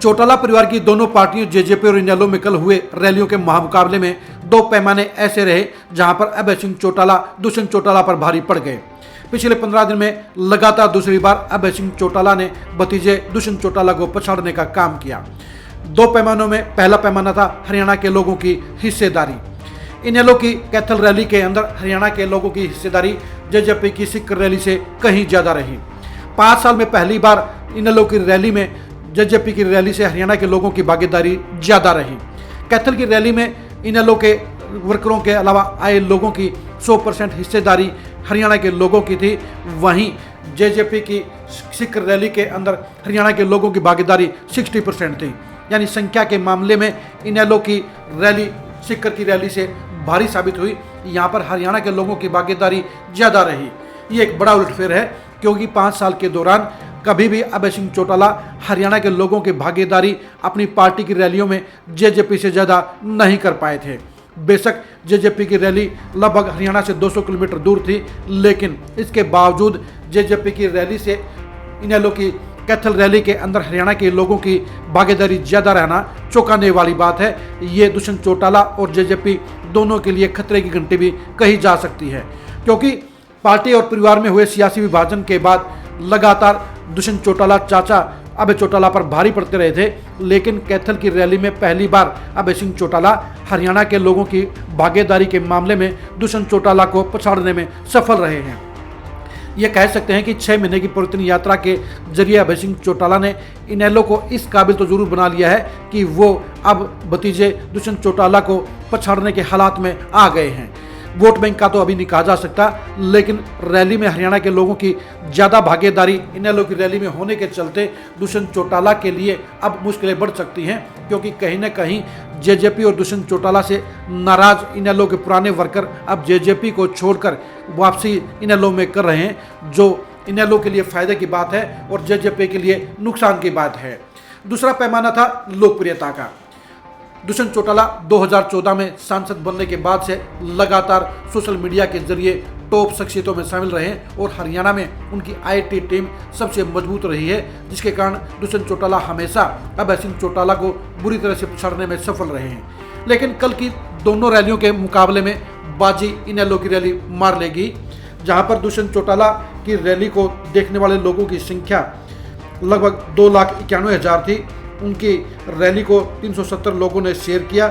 चौटाला परिवार की दोनों पार्टियों जेजेपी और इनेलो में कल हुए रैलियों के महामुकाबले में दो पैमाने ऐसे रहे जहां पर अभय सिंह चौटाला दुष्यंत चौटाला पर भारी पड़ गए। पिछले 15 दिन में लगातार दूसरी बार अभय सिंह चौटाला ने भतीजे दुष्यंत चौटाला को पछाड़ने का काम किया। दो पैमानों में पहला पैमाना था हरियाणा के लोगों की हिस्सेदारी। इनेलो की कैथल रैली के अंदर हरियाणा के लोगों की हिस्सेदारी जेजेपी की सिख रैली से कहीं ज्यादा रही। 5 साल में पहली बार इनेलो की रैली में जेजेपी की रैली से हरियाणा के लोगों की भागीदारी ज्यादा रही। कैथल की रैली में इनेलो के वर्करों के अलावा आए लोगों की 100% हिस्सेदारी हरियाणा के लोगों की थी। वहीं जेजेपी की सिख रैली के अंदर हरियाणा के लोगों की भागीदारी 60% थी। यानी संख्या के मामले में इनेलो की रैली सिख की रैली से भारी साबित हुई। यहाँ पर हरियाणा के लोगों की भागीदारी ज़्यादा रही। ये एक बड़ा उलटफेर है क्योंकि 5 साल के दौरान कभी भी अभय सिंह चौटाला हरियाणा के लोगों की भागीदारी अपनी पार्टी की रैलियों में जेजेपी से ज़्यादा नहीं कर पाए थे। बेशक जेजेपी की रैली लगभग हरियाणा से 200 किलोमीटर दूर थी, लेकिन इसके बावजूद जेजेपी की रैली से इनेलो की कैथल रैली के अंदर हरियाणा के लोगों की भागीदारी ज़्यादा रहना चौंकाने वाली बात है। ये दुष्यंत चौटाला और जेजेपी दोनों के लिए खतरे की घंटी भी कही जा सकती है, क्योंकि पार्टी और परिवार में हुए सियासी विभाजन के बाद लगातार दुष्यंत चौटाला चाचा अभय चौटाला पर भारी पड़ते रहे थे। लेकिन कैथल की रैली में पहली बार अभय सिंह चौटाला हरियाणा के लोगों की भागीदारी के मामले में दुष्यंत चौटाला को पछाड़ने में सफल रहे हैं। ये कह सकते हैं कि 6 महीने की परिवर्तन यात्रा के जरिए अभय सिंह चौटाला ने इनेलो को इस काबिल तो जरूर बना लिया है कि वो अब भतीजे दुष्यंत चौटाला को पछाड़ने के हालात में आ गए हैं। वोट बैंक का तो अभी नहीं कहा जा सकता, लेकिन रैली में हरियाणा के लोगों की ज़्यादा भागीदारी इनेलो की रैली में होने के चलते दुष्यंत चौटाला के लिए अब मुश्किलें बढ़ सकती हैं, क्योंकि कहीं न कहीं जेजेपी और दुष्यंत चौटाला से नाराज इनेलो के पुराने वर्कर अब जेजेपी को छोड़कर वापसी इनेलो में कर रहे हैं, जो इनेलो के लिए फायदे की बात है और जेजेपी के लिए नुकसान की बात है। दूसरा पैमाना था लोकप्रियता का। दुष्यंत चौटाला 2014 में सांसद बनने के बाद से लगातार सोशल मीडिया के जरिए टॉप शख्सियतों में शामिल रहे हैं और हरियाणा में उनकी आईटी टीम सबसे मजबूत रही है, जिसके कारण दुष्यंत चौटाला हमेशा अभय सिंह चौटाला को बुरी तरह से पछाड़ने में सफल रहे हैं। लेकिन कल की दोनों रैलियों के मुकाबले में बाजी इनेलो की रैली मार लेगी, जहां पर दुष्यंत चौटाला की रैली को देखने वाले लोगों की संख्या लगभग 2,91,000 थी। उनकी रैली को 370 लोगों ने शेयर किया,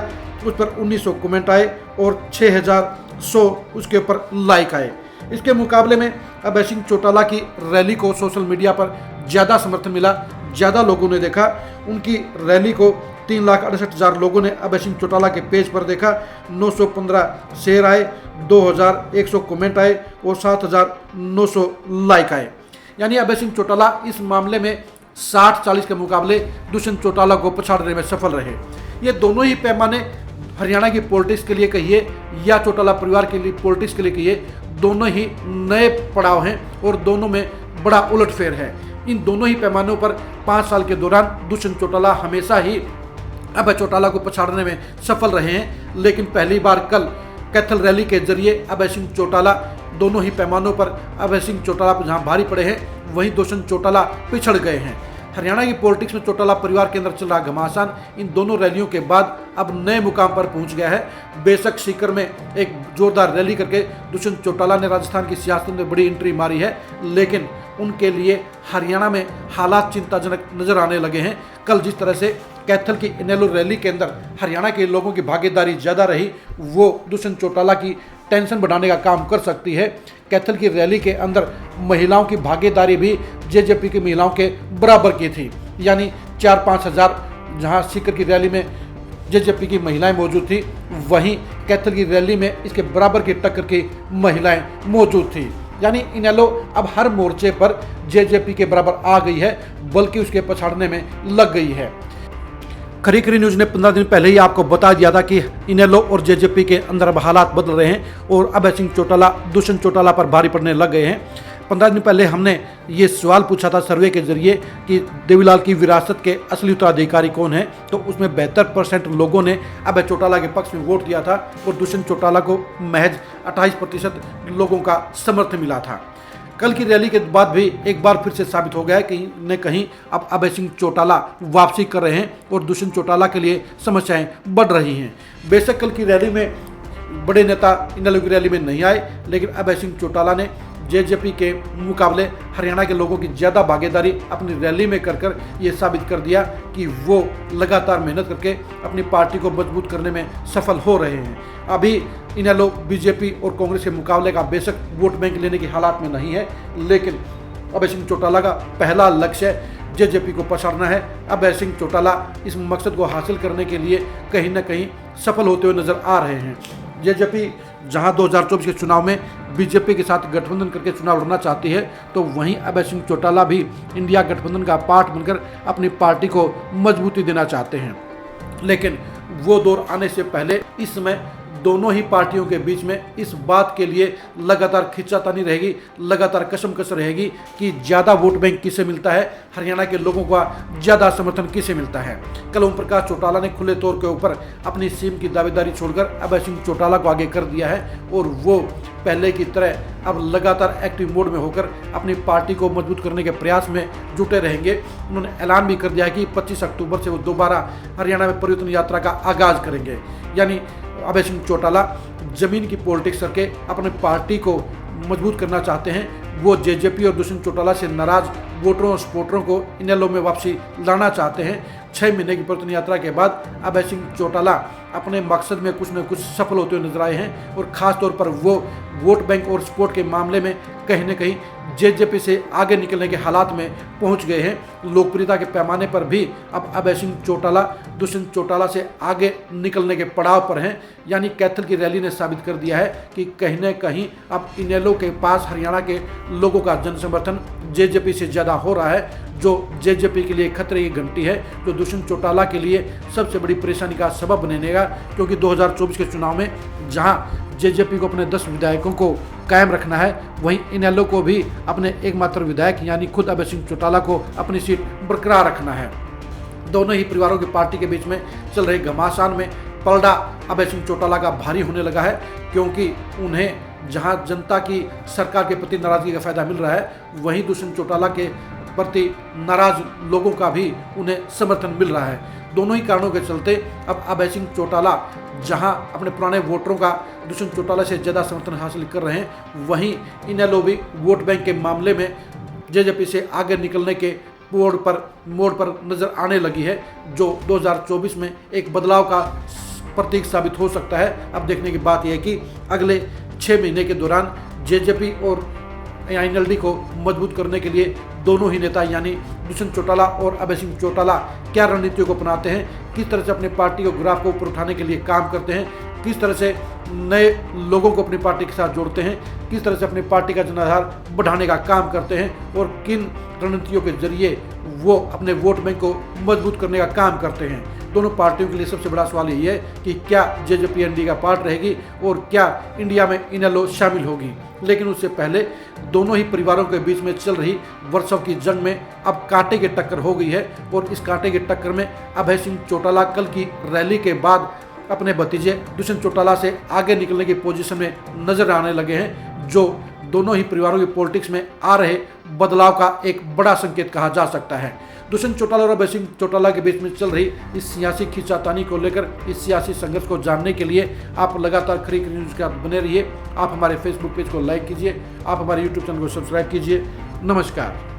उस पर 1900 कमेंट आए और 6100 उसके ऊपर लाइक आए। इसके मुकाबले में अभय सिंह चौटाला की रैली को सोशल मीडिया पर ज़्यादा समर्थन मिला, ज़्यादा लोगों ने देखा। उनकी रैली को 3,68,000 लोगों ने अभय सिंह चौटाला के पेज पर देखा, 915 शेयर आए, 2100 कमेंट आए और 7,900 लाइक आए। यानी अभय सिंह चौटाला इस मामले में 60-40 के मुकाबले दुष्यंत चौटाला को पछाड़ने में सफल रहे। ये दोनों ही पैमाने हरियाणा की पॉलिटिक्स के लिए कहिए या चौटाला परिवार के लिए पॉलिटिक्स के लिए कहिए, दोनों ही नए पड़ाव हैं और दोनों में बड़ा उलटफेर है। इन दोनों ही पैमानों पर 5 साल के दौरान दुष्यंत चौटाला हमेशा ही अभय चौटाला को पछाड़ने में सफल रहे हैं। लेकिन पहली बार कल कैथल रैली के जरिए अभय सिंह चौटाला दोनों ही पैमानों पर अभय सिंह चौटाला पर जहां भारी पड़े हैं, वहीं दुष्यंत चौटाला पिछड़ गए हैं। हरियाणा की पॉलिटिक्स में चौटाला परिवार के अंदर चल रहा घमासान इन दोनों रैलियों के बाद अब नए मुकाम पर पहुंच गया है। बेशक सीकर में एक जोरदार रैली करके दुष्यंत चौटाला ने राजस्थान की सियासत में बड़ी एंट्री मारी है, लेकिन उनके लिए हरियाणा में हालात चिंताजनक नजर आने लगे हैं। कल जिस तरह से कैथल की इनेलो रैली के अंदर हरियाणा के लोगों की भागीदारी ज़्यादा रही, वो दुष्यंत चौटाला की टेंशन बढ़ाने का काम कर सकती है। कैथल की रैली के अंदर महिलाओं की भागीदारी भी जेजेपी की महिलाओं के बराबर की थी। यानी 4-5 हज़ार जहाँ सीकर की रैली में जेजेपी की महिलाएं मौजूद थी, वहीं कैथल की रैली में इसके बराबर की टक्कर की महिलाएं मौजूद थी। यानी इनेलो अब हर मोर्चे पर जेजेपी के बराबर आ गई है, बल्कि उसके पछाड़ने में लग गई है। खरी न्यूज़ ने 15 दिन पहले ही आपको बता दिया था कि इनेलो और जेजेपी के अंदर अब हालात बदल रहे हैं और अभय सिंह चौटाला दुष्यंत चौटाला पर भारी पड़ने लग गए हैं। 15 दिन पहले हमने ये सवाल पूछा था सर्वे के जरिए कि देवीलाल की विरासत के असली उत्तराधिकारी कौन है, तो उसमें 72% लोगों ने अभय चौटाला के पक्ष में वोट दिया था और दुष्यंत चौटाला को महज 28% लोगों का समर्थन मिला था। कल की रैली के बाद भी एक बार फिर से साबित हो गया है कहीं न कहीं अब अभय सिंह चौटाला वापसी कर रहे हैं और दुष्यंत चौटाला के लिए समस्याएं बढ़ रही हैं। बेशक कल की रैली में बड़े नेता इनेलो की रैली में नहीं आए, लेकिन अभय सिंह चौटाला ने जेजेपी के मुकाबले हरियाणा के लोगों की ज़्यादा भागीदारी अपनी रैली में कर ये साबित कर दिया कि वो लगातार मेहनत करके अपनी पार्टी को मजबूत करने में सफल हो रहे हैं। अभी इनेलो बीजेपी और कांग्रेस के मुकाबले का बेशक वोट बैंक लेने की हालात में नहीं है, लेकिन अभय सिंह चौटाला का पहला लक्ष्य जेजेपी को पछाड़ना है। अभय सिंह चौटाला इस मकसद को हासिल करने के लिए कहीं न कहीं सफल होते हुए नजर आ रहे हैं। जेजेपी जहां 2024 के चुनाव में बीजेपी के साथ गठबंधन करके चुनाव लड़ना चाहती है, तो वहीं अभय सिंह चौटाला भी इंडिया गठबंधन का पार्ट बनकर अपनी पार्टी को मजबूती देना चाहते हैं। लेकिन वो दौर आने से पहले इस समय दोनों ही पार्टियों के बीच में इस बात के लिए लगातार खींचातानी रहेगी, लगातार कशमकश रहेगी कि ज़्यादा वोट बैंक किसे मिलता है, हरियाणा के लोगों का ज़्यादा समर्थन किसे मिलता है। कल ओम प्रकाश चौटाला ने खुले तौर के ऊपर अपनी सीएम की दावेदारी छोड़कर अभय सिंह चौटाला को आगे कर दिया है और वो पहले की तरह अब लगातार एक्टिव मोड में होकर अपनी पार्टी को मजबूत करने के प्रयास में जुटे रहेंगे। उन्होंने ऐलान भी कर दिया है कि 25 अक्टूबर से वो दोबारा हरियाणा में परिवर्तन यात्रा का आगाज करेंगे। यानी अभय सिंह चौटाला जमीन की पॉलिटिक्स करके अपने पार्टी को मजबूत करना चाहते हैं। वो जेजेपी और दुष्यंत चौटाला से नाराज वोटरों और सपोर्टरों को इनेलो में वापसी लाना चाहते हैं। 6 महीने की परिवर्तन यात्रा के बाद अभय सिंह चौटाला अपने मकसद में कुछ न कुछ सफल होते हुए नजर आए हैं और खास तौर पर वो वोट बैंक और सपोर्ट के मामले में कहीं न कहीं जेजेपी से आगे निकलने के हालात में पहुंच गए हैं। लोकप्रियता के पैमाने पर भी अब अभय सिंह चौटाला दुष्यंत चौटाला से आगे निकलने के पड़ाव पर हैं। यानी कैथल की रैली ने साबित कर दिया है कि कहीं न कहीं अब इनेलो के पास हरियाणा के लोगों का जन समर्थन जेजेपी से ज़्यादा हो रहा है, जो जेजेपी के लिए खतरे की घंटी है, जो दुष्यंत चौटाला के लिए सबसे बड़ी परेशानी का सबब बनेगा। क्योंकि 2024 के चुनाव में जहां जेजेपी को अपने 10 विधायकों को कायम रखना है, वहीं इनेलो को भी अपने एकमात्र विधायक यानी खुद अभय सिंह चौटाला को अपनी सीट बरकरार रखना है। दोनों ही परिवारों की पार्टी के बीच में चल रहे घमासान में पलड़ा अभय सिंह चौटाला का भारी होने लगा है, क्योंकि उन्हें जहां जनता की सरकार के प्रति नाराजगी का फायदा मिल रहा है, वहीं दुष्यंत चौटाला के प्रति नाराज लोगों का भी उन्हें समर्थन मिल रहा है। दोनों ही कारणों के चलते अब अभय सिंह चौटाला जहां अपने पुराने वोटरों का दुष्यंत चौटाला से ज़्यादा समर्थन हासिल कर रहे हैं, वहीं इनेलो भी वोट बैंक के मामले में जेजेपी से आगे निकलने के मोड़ पर नजर आने लगी है, जो 2024 में एक बदलाव का प्रतीक साबित हो सकता है। अब देखने की बात यह है कि अगले 6 महीने के दौरान जेजेपी और आईएनएलडी को मजबूत करने के लिए दोनों ही नेता यानी दुष्यंत चौटाला और अभय सिंह चौटाला क्या रणनीतियों को अपनाते हैं, किस तरह से अपनी पार्टी को ग्राफ को ऊपर उठाने के लिए काम करते हैं, किस तरह से नए लोगों को अपनी पार्टी के साथ जोड़ते हैं, किस तरह से अपनी पार्टी का जनाधार बढ़ाने का काम करते हैं और किन रणनीतियों के जरिए वो अपने वोट बैंक को मजबूत करने का काम करते हैं। दोनों पार्टियों के लिए सबसे बड़ा सवाल यही है कि क्या जेजेपी एनडीए का पार्ट रहेगी और क्या इंडिया में इनेलो शामिल होगी। लेकिन उससे पहले दोनों ही परिवारों के बीच में चल रही वर्षों की जंग में अब कांटे की टक्कर हो गई है और इस कांटे की टक्कर में अभय सिंह चौटाला कल की रैली के बाद अपने भतीजे दुष्यंत चौटाला से आगे निकलने की पोजीशन में नजर आने लगे हैं, जो दोनों ही परिवारों की पॉलिटिक्स में आ रहे बदलाव का एक बड़ा संकेत कहा जा सकता है। दुष्यंत चौटाला और अभय सिंह चौटाला के बीच में चल रही इस सियासी खींचातानी को लेकर, इस सियासी संघर्ष को जानने के लिए आप लगातार खरी न्यूज़ के साथ बने रहिए। आप हमारे फेसबुक पेज को लाइक कीजिए, आप हमारे यूट्यूब चैनल को सब्सक्राइब कीजिए। नमस्कार।